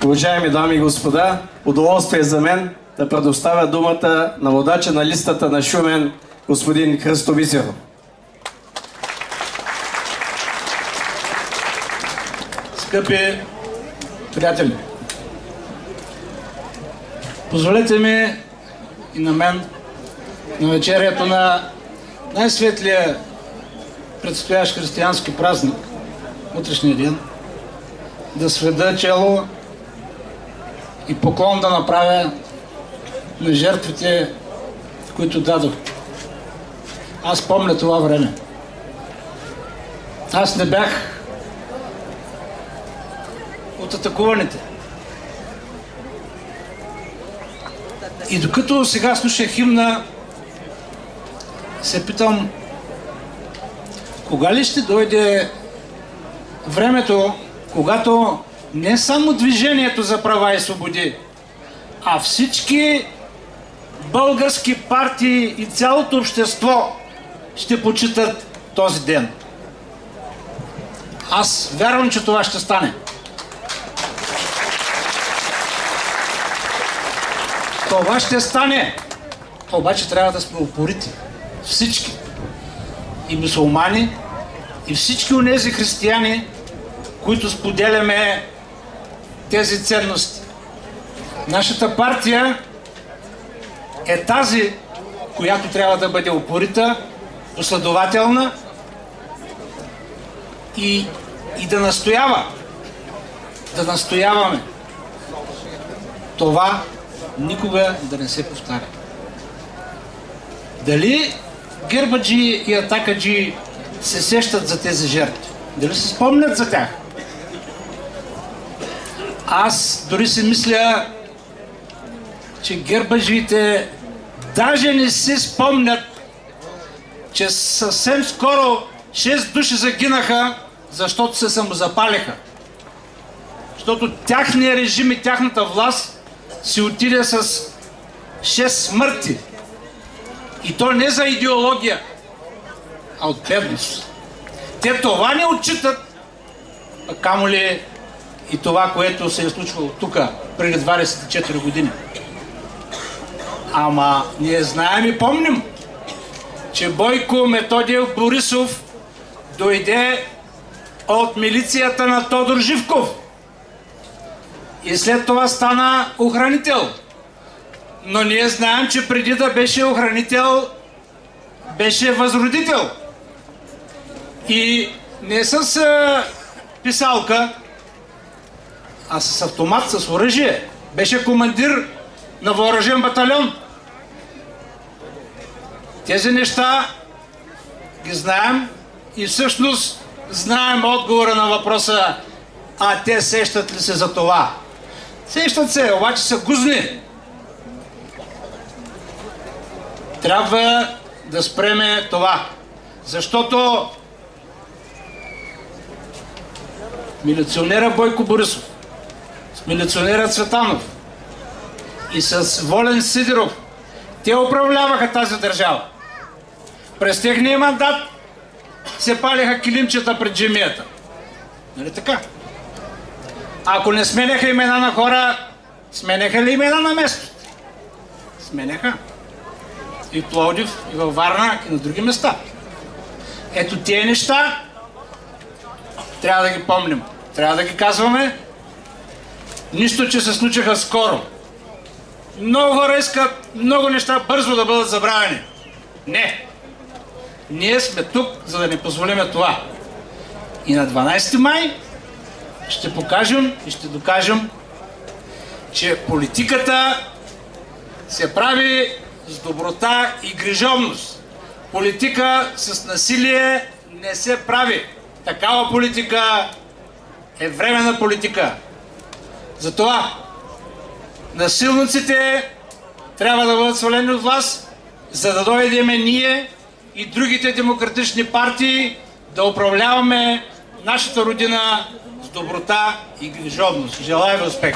Уважаеми дами и господа, удоволствие за мен да предоставя думата на водача на листата на Шумен, господин Христо Бисеров. Скъпи приятели, позволете ми и на мен на вечерието на най-светлия предстоящ християнски празник, утрешния ден, да сведа чело и поклон да направя на жертвите, които дадох. Аз помня това време. Аз не бях от атакуваните. И докато сега слушах химна, се питам, кога ли ще дойде времето, когато не само Движението за права и свободи, а всички български партии и цялото общество ще почитат този ден. Аз вярвам, че това ще стане. Това ще стане. Обаче трябва да сме упорити. Всички. И мюсюлмани, и всички онези християни, които споделяме тези ценности. Нашата партия е тази, която трябва да бъде упорита, последователна и да настоява. Да настояваме това никога да не се повтаря. Дали гербаджи и атакаджи се сещат за тези жертви? Дали се спомнят за тях? Аз дори си мисля, че гербаджиите даже не си спомнят, че съвсем скоро 6 души загинаха, защото се самозапалиха. Защото тяхния режим и тяхната власт си отиде с 6 смърти. И то не за идеология, а от бедност. Те това не отчитат, а камо ли и това, което се е случвало тук преди 24 години. Ама ние знаем и помним, че Бойко Методиев Борисов дойде от милицията на Тодор Живков и след това стана охранител. Но ние знаем, че преди да беше охранител, беше възродител. И не с писалка, а с автомат, с оръжие. Беше командир на въоръжен батальон. Тези неща ги знаем и всъщност знаем отговора на въпроса, а те сещат ли се за това? Сещат се, обаче са гузни. Трябва да спреме това, защото милиционера Бойко Борисов, с милиционера Цветанов и с Волен Сидеров, те управляваха тази държава. През техния мандат се палиха килимчета пред джемията. Нали така? Ако не сменяха имена на хора, сменяха ли имена на местото? Сменяха. И в Пловдив, и във Варна, и на други места. Ето тия неща трябва да ги помним. Трябва да ги казваме. Нищо, че се случиха скоро. Много хора искат много неща бързо да бъдат забравени. Не. Ние сме тук, за да не позволим това. И на 12 май ще покажем и ще докажем, че политиката се прави с доброта и грижовност. Политика с насилие не се прави. Такава политика е временна политика. Затова насилниците трябва да бъдат свалени от власт, за да дойдеме ние и другите демократични партии да управляваме нашата родина с доброта и грижовност. Желая ви успех!